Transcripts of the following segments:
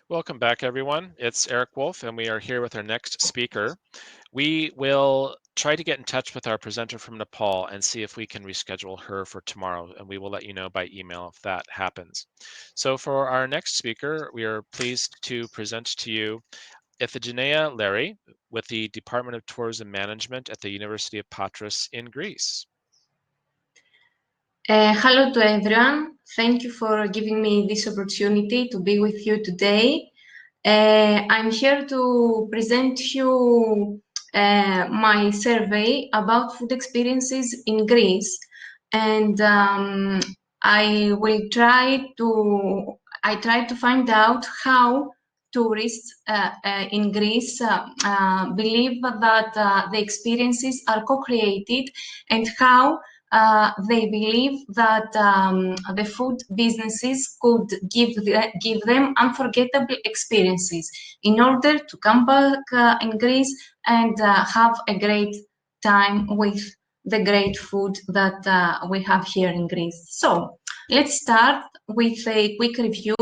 Welcome back, everyone. It's Eric Wolf, and we are here with our next speaker. We will try to get in touch with our presenter from Nepal and see if we can reschedule her for tomorrow, and we will let you know by email if that happens. So for our next speaker, we are pleased to present to you Ifigeneia Leri with the Department of Tourism Management at the University of Patras in Greece. Hello to everyone. Thank you for giving me this opportunity to be with you today. I'm here to present you my survey about food experiences in Greece, and I try to find out how tourists in Greece believe that the experiences are co-created, and how they believe that the food businesses could give them unforgettable experiences in order to come back in Greece and have a great time with the great food that we have here in Greece. So let's start with a quick review.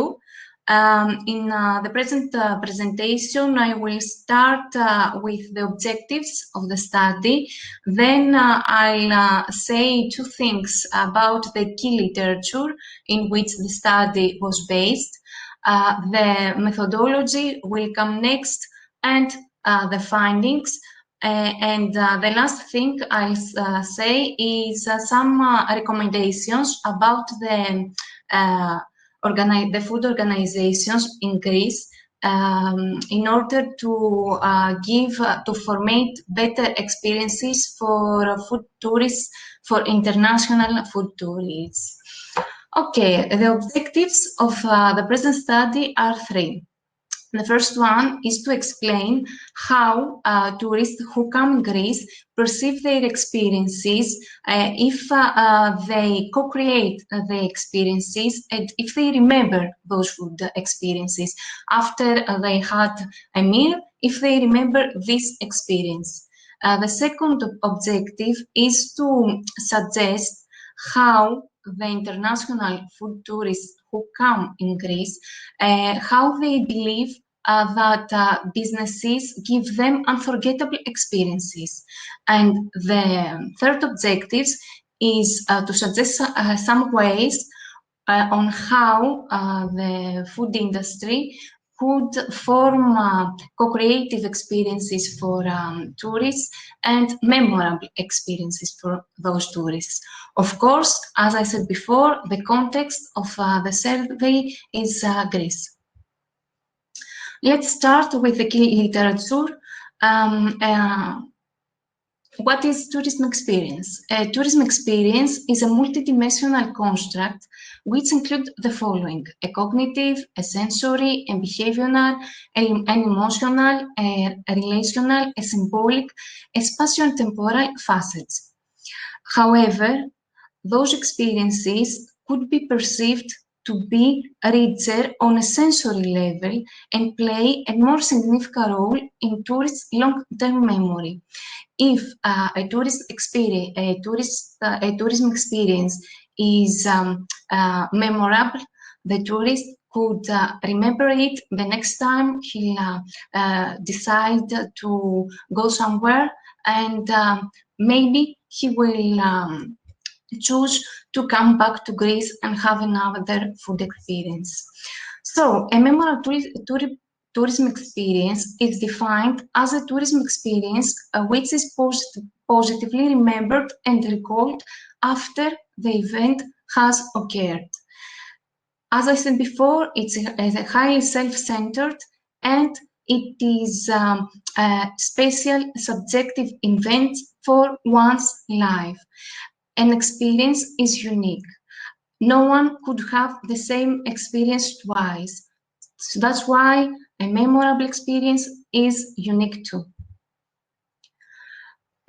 In the present presentation, I will start with the objectives of the study. Then I'll say two things about the key literature in which the study was based. The methodology will come next, and the findings. And the last thing I'll say is some recommendations about the food organizations in Greece in order to formate better experiences for food tourists, for international food tourists. Okay, the objectives of the present study are three. The first one is to explain how tourists who come in Greece perceive their experiences, if they co-create the experiences, and if they remember those food experiences after they had a meal, if they remember this experience. The second objective is to suggest how the international food tourists who come in Greece, how they believe that businesses give them unforgettable experiences. And the third objective is to suggest some ways on how the food industry could form co-creative experiences for tourists and memorable experiences for those tourists. Of course, as I said before, the context of the survey is Greece. Let's start with the key literature. What is tourism experience? A tourism experience is a multidimensional construct which includes the following: a cognitive, a sensory, a behavioral, an emotional, a relational, a symbolic, a spatial and temporal facets. However, those experiences could be perceived to be richer on a sensory level and play a more significant role in tourists' long-term memory. If a tourism experience is memorable, the tourist could remember it the next time he decide to go somewhere, and maybe he will choose to come back to Greece and have another food experience. So, a memorable tourism experience is defined as a tourism experience which is positively remembered and recalled after the event has occurred. As I said before, it's a highly self-centered, and it is a special subjective event for one's life. An experience is unique. No one could have the same experience twice. So that's why a memorable experience is unique too.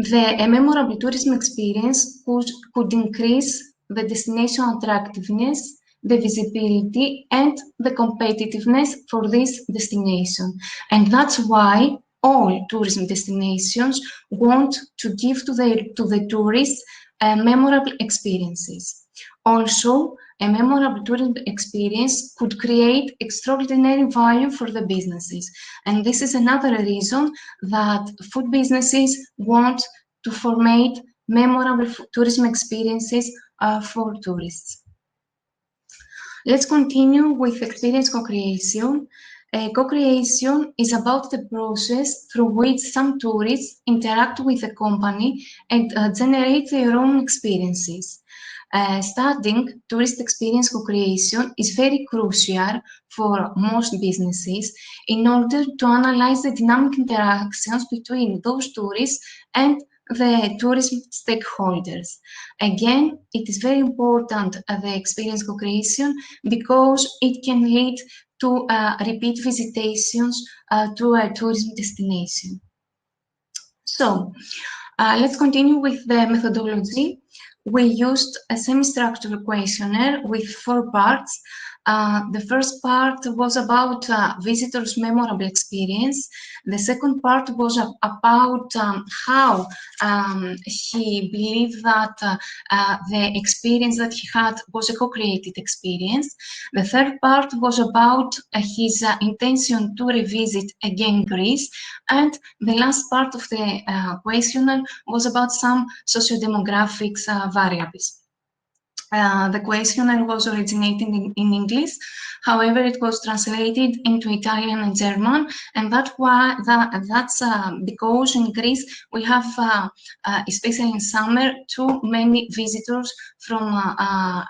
A memorable tourism experience could increase the destination attractiveness, the visibility, and the competitiveness for this destination. And that's why all tourism destinations want to give to the tourists memorable experiences. Also, A memorable tourism experience could create extraordinary value for the businesses. And this is another reason that food businesses want to formate memorable tourism experiences for tourists. Let's continue with experience co-creation. Co-creation is about the process through which some tourists interact with the company and generate their own experiences. Studying tourist experience co-creation is very crucial for most businesses in order to analyze the dynamic interactions between those tourists and the tourism stakeholders. Again, it is very important the experience co-creation because it can lead to repeat visitations to a tourism destination. So, let's continue with the methodology. We used a semi-structured questionnaire with 4 parts. The first part was about visitors' memorable experience. The second part was about how he believed that the experience that he had was a co-created experience. The third part was about his intention to revisit again Greece. And the last part of the questionnaire was about some socio-demographics variables. The questionnaire was originated in English, however, it was translated into Italian and German, and that's because in Greece we have, especially in summer, too many visitors from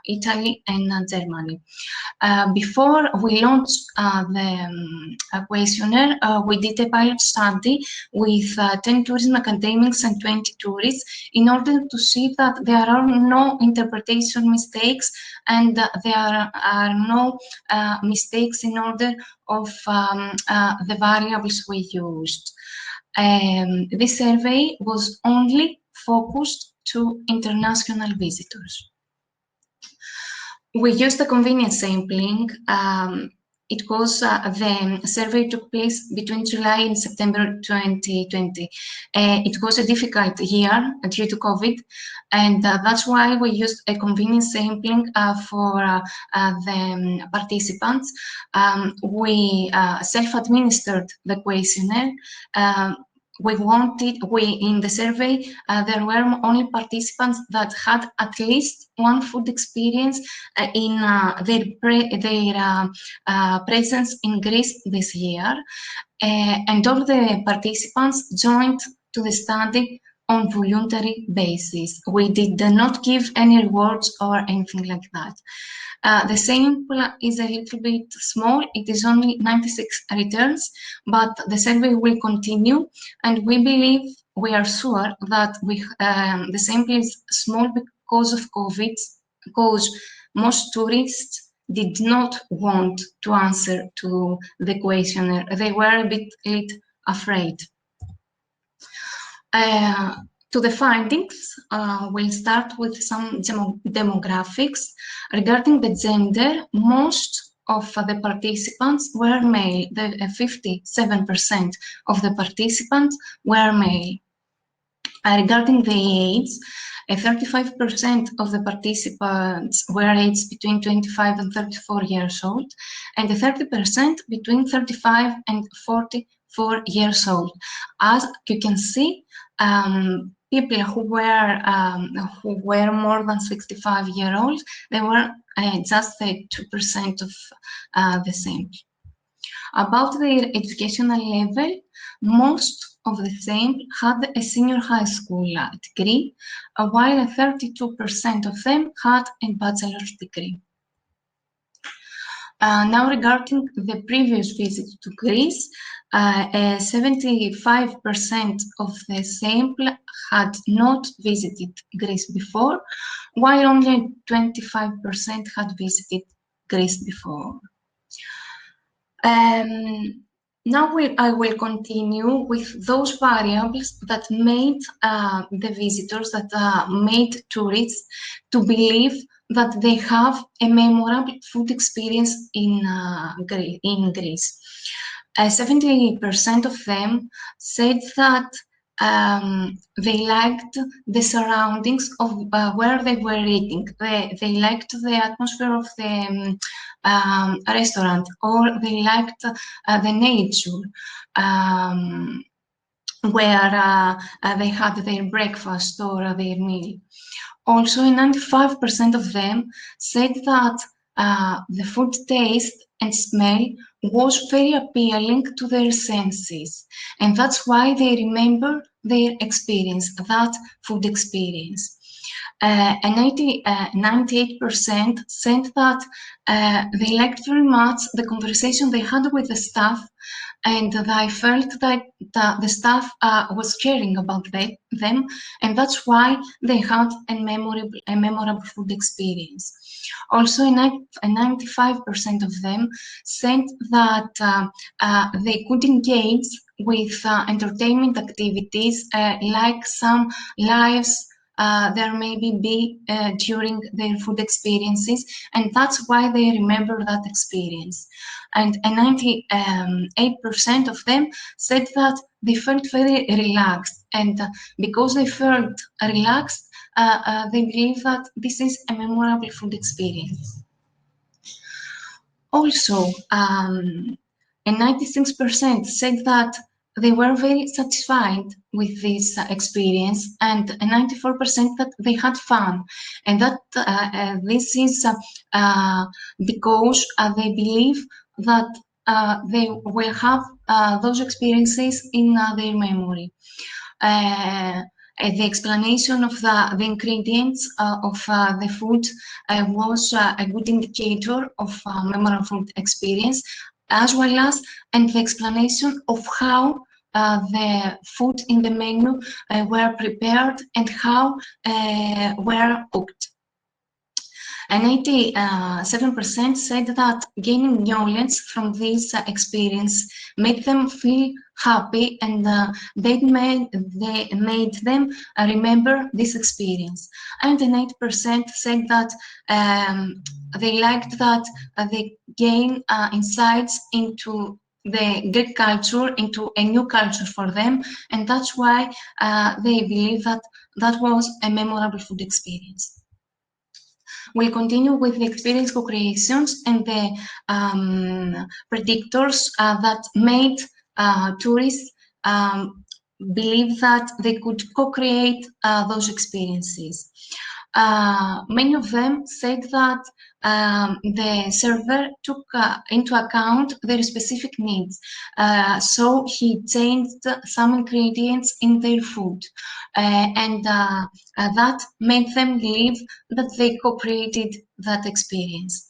Italy and Germany. Before we launched the questionnaire, we did a pilot study with 10 tourism academics and 20 tourists in order to see that there are no interpretation mistakes and there are no mistakes in order of the variables we used. This survey was only focused to international visitors. We used the convenience sampling. The survey took place between July and September 2020. It was a difficult year due to COVID, and that's why we used a convenience sampling for the participants. We self-administered the questionnaire. In the survey, there were only participants that had at least one food experience in their presence in Greece this year. And all the participants joined to the study on voluntary basis. We did not give any rewards or anything like that. The sample is a little bit small. It is only 96 returns, but the survey will continue, and we are sure that the sample is small because of COVID, because most tourists did not want to answer to the questionnaire. They were a bit afraid. To the findings, we'll start with some demographics. Regarding the gender, most of the participants were male. 57% of the participants were male. Regarding the age, 35% of the participants were aged between 25 and 34 years old, and 30% between 35 and 44 years old. As you can see, people who were more than 65 years old, they were just 2% of the same. About their educational level, most of the same had a senior high school degree, while 32% of them had a bachelor's degree. Now, regarding the previous visit to Greece, 75% of the sample had not visited Greece before, while only 25% had visited Greece before. Now I will continue with those variables that made the visitors, that made tourists to believe that they have a memorable food experience in Greece. 70% of them said that They liked the surroundings of where they were eating. They liked the atmosphere of the restaurant, or they liked the nature where they had their breakfast or their meal. Also, 95% of them said that the food taste and smell was very appealing to their senses, and that's why they remember their experience, that food experience. And 98% said that they liked very much the conversation they had with the staff, and I felt that the staff was caring about them, and that's why they had a memorable food experience. Also, 95% of them said that they could engage with entertainment activities like some lives there maybe be during their food experiences, and that's why they remember that experience. And 98% of them said that they felt very relaxed, and because they felt relaxed, they believe that this is a memorable food experience. Also, and 96% said that they were very satisfied with this experience, and 94% that they had fun, and that this is because they believe that they will have those experiences in their memory. The explanation of the ingredients of the food was a good indicator of memorable food experience, as well as and the explanation of how the food in the menu were prepared and how were cooked. And 87% said that gaining knowledge from this experience made them feel happy, and they made them remember this experience. And 8% said that they liked that they gain insights into the Greek culture, into a new culture for them, and that's why they believe that that was a memorable food experience. We'll continue with the experience co-creations and the predictors that made tourists believe that they could co-create those experiences. Many of them said that the server took into account their specific needs, so he changed some ingredients in their food, and that made them believe that they co-created that experience.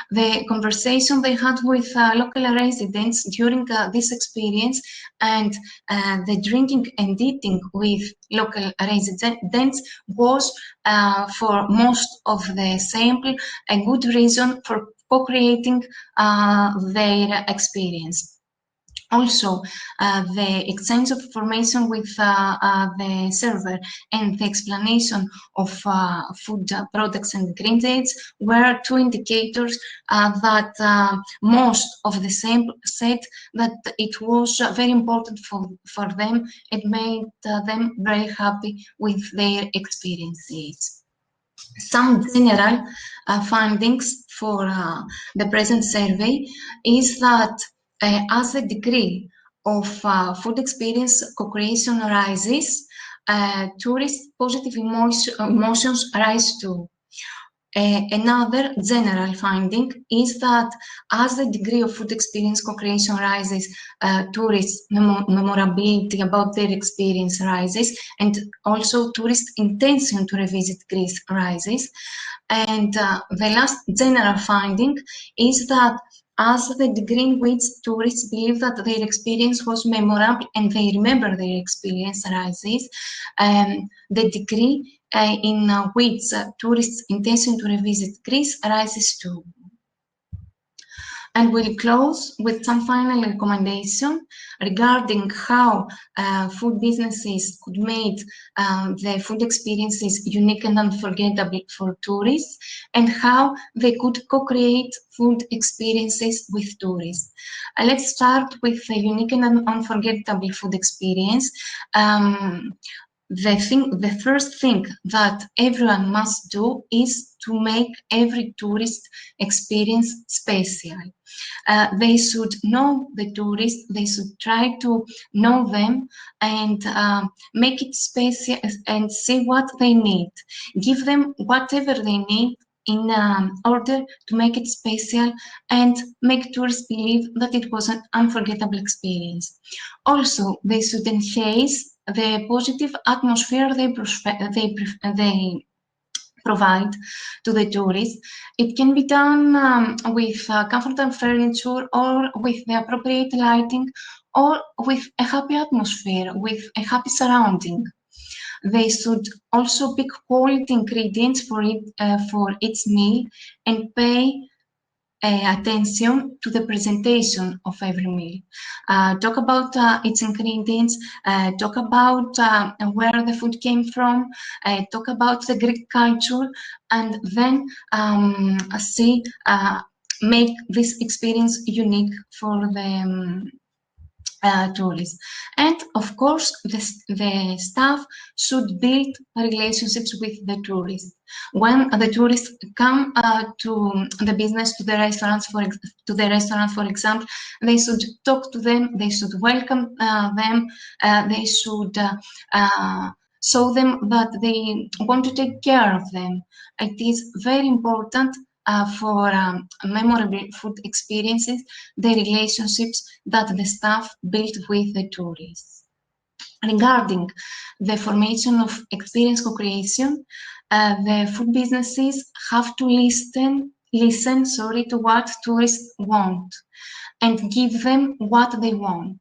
The conversation they had with local residents during this experience, and the drinking and eating with local residents was for most of the sample a good reason for co-creating their experience. Also, the exchange of information with the server and the explanation of food products and ingredients were two indicators that most of the sample said that it was very important for them. It made them very happy with their experiences. Some general findings for the present survey is that as the degree of food experience co-creation rises, tourist positive emotions rise too. Another general finding is that as the degree of food experience co-creation rises, tourist memorability about their experience rises, and also tourist intention to revisit Greece rises. And the last general finding is that as the degree in which tourists believe that their experience was memorable and they remember their experience rises, the degree in which tourists' intention to revisit Greece rises too. And we'll close with some final recommendation regarding how food businesses could make the food experiences unique and unforgettable for tourists, and how they could co-create food experiences with tourists. Let's start with a unique and unforgettable food experience. The first thing that everyone must do is to make every tourist experience special. They should know the tourists, they should try to know them and make it special and see what they need. Give them whatever they need in order to make it special and make tourists believe that it was an unforgettable experience. Also, they should enhance the positive atmosphere they provide to the tourists. It can be done with comfortable furniture or with the appropriate lighting or with a happy atmosphere, with a happy surrounding. They should also pick quality ingredients for its meal and pay attention to the presentation of every meal. Talk about its ingredients, talk about where the food came from, talk about the Greek culture, and then see, make this experience unique for the tourists. And of course, the staff should build relationships with the tourists. When the tourists come to the business, to the restaurants, for example, they should talk to them, they should welcome them, they should show them that they want to take care of them. It is very important for memorable food experiences, the relationships that the staff built with the tourists. Regarding the formation of experience co-creation, the food businesses have to listen to what tourists want and give them what they want.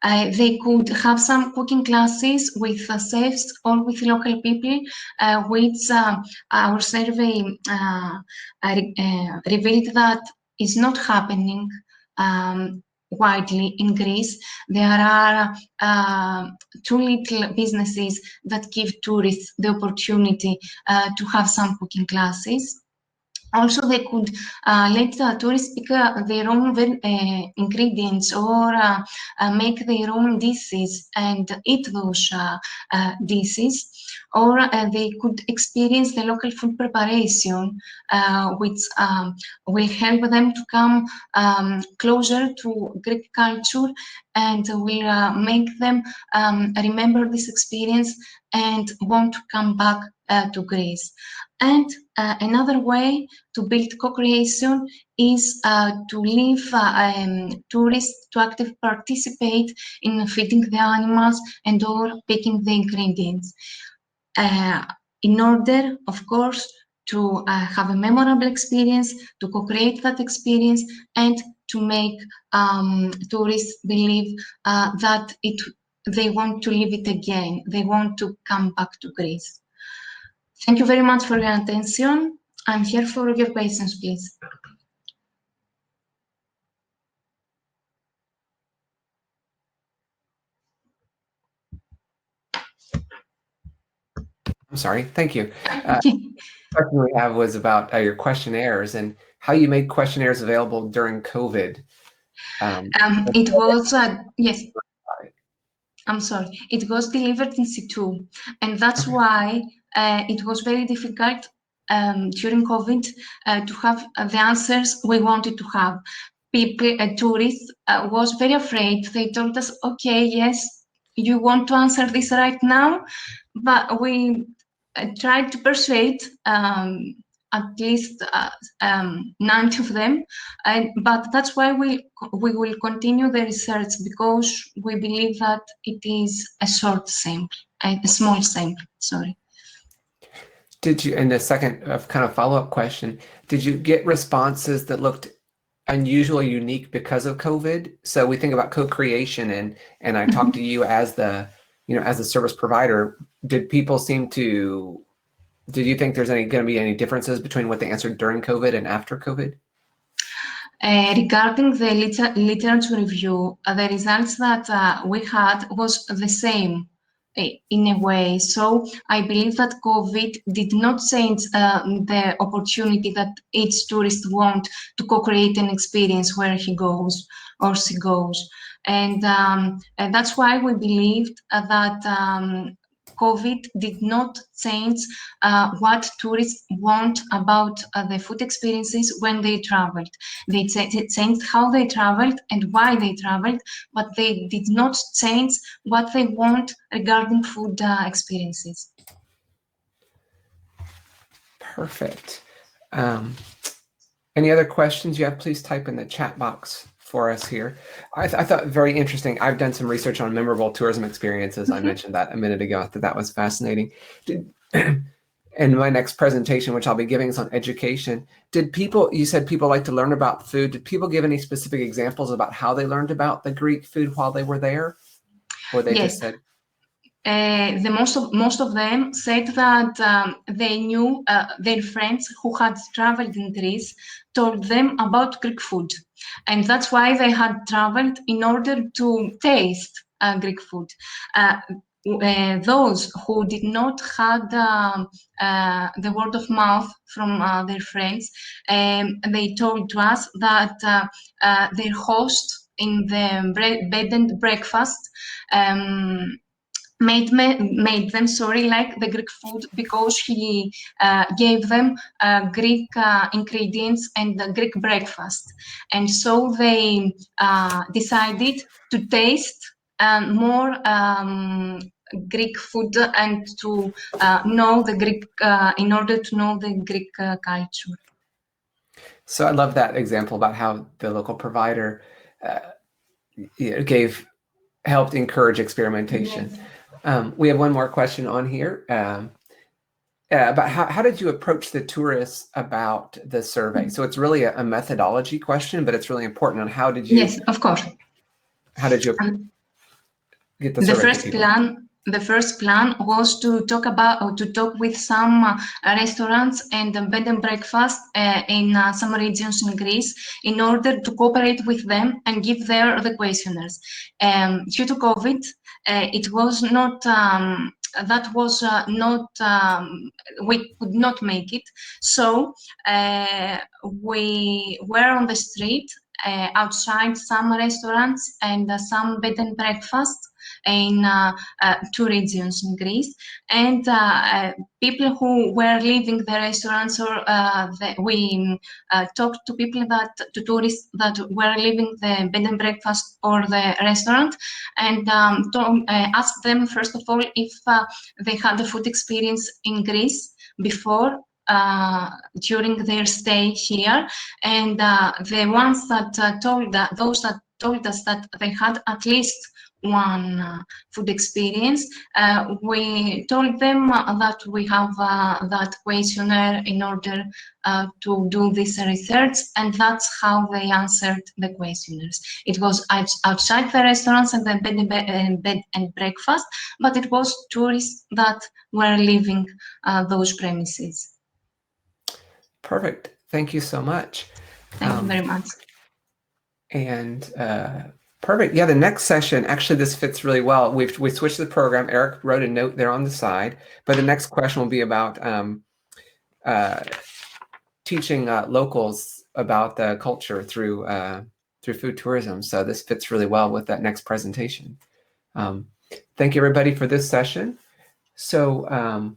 They could have some cooking classes with chefs or with local people, which our survey revealed that is not happening widely in Greece. There are too little businesses that give tourists the opportunity to have some cooking classes. Also, they could let the tourists pick their own ingredients or make their own dishes and eat those dishes. Or they could experience the local food preparation, which will help them to come closer to Greek culture and will make them remember this experience and want to come back to Greece. And another way to build co-creation is to leave tourists to actively participate in feeding the animals and or picking the ingredients. In order, of course, to have a memorable experience, to co-create that experience, and to make tourists believe that they want to live it again. They want to come back to Greece. Thank you very much for your attention. I'm here for your questions, please. I'm sorry. Thank you. The question we have was about your questionnaires and how you made questionnaires available during COVID. It was, yes. I'm sorry. It was delivered in situ, and that's why it was very difficult during COVID to have the answers we wanted to have. People, tourists, was very afraid. They told us, "Okay, yes, you want to answer this right now," but we tried to persuade at least 90 of them, but that's why we will continue the research, because we believe that it is a short sample, a small sample, sorry. Did you, and the second kind of follow-up question, did you get responses that looked unusual, unique because of COVID? So we think about co-creation, and I talked to you as the, as a service provider. Did people seem to, did you think there's going to be any differences between what they answered during COVID and after COVID? Regarding the literature review, the results that we had was the same in a way. So I believe that COVID did not change the opportunity that each tourist want to co-create an experience where he goes or she goes. And that's why we believed that COVID did not change what tourists want about the food experiences when they traveled. They changed how they traveled and why they traveled, but they did not change what they want regarding food experiences. Perfect. Any other questions you have, please type in the chat box for us here. I thought very interesting. I've done some research on memorable tourism experiences. I mentioned that a minute ago. I thought that was fascinating. In my next presentation, which I'll be giving, is on education. You said people like to learn about food. Did people give any specific examples about how they learned about the Greek food while they were there? Or they just said? Most of them said that they knew their friends who had traveled in Greece told them about Greek food, and that's why they had traveled in order to taste Greek food. Those who did not had the word of mouth from their friends, they told to us that their host in the bed and breakfast made them like the Greek food because he gave them Greek ingredients and the Greek breakfast, and so they decided to taste more Greek food and to know the Greek in order to know the Greek culture. So I love that example about how the local provider helped encourage experimentation. Yes. We have one more question on here about how did you approach the tourists about the survey? So it's really a methodology question, but it's really important on how did you? Yes, of course. How did you get the survey to people? The first plan was to talk with some restaurants and bed and breakfast in some regions in Greece in order to cooperate with them and give the questionnaires. Due to COVID, it was not. We could not make it. So we were on the street outside some restaurants and some bed and breakfast in two regions in Greece, and people who were leaving the restaurants, or we talked to tourists that were leaving the bed and breakfast or the restaurant, and asked them first of all if they had a food experience in Greece before during their stay here, and the ones that those that told us that they had at least one food experience, we told them that we have that questionnaire in order to do this research, and that's how they answered the questionnaires. It was outside the restaurants and the bed and breakfast, but it was tourists that were leaving those premises. Perfect. Thank you so much. Thank you very much. And perfect. Yeah, the next session, actually, this fits really well. We switched the program. Eric wrote a note there on the side, but the next question will be about teaching locals about the culture through food tourism. So this fits really well with that next presentation. Thank you, everybody, for this session. So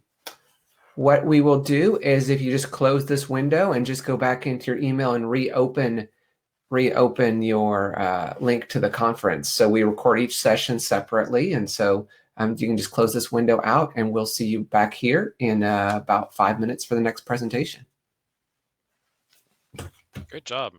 what we will do is, if you just close this window and just go back into your email and reopen your link to the conference. So we record each session separately, and so you can just close this window out, and we'll see you back here in about 5 minutes for the next presentation. Great job.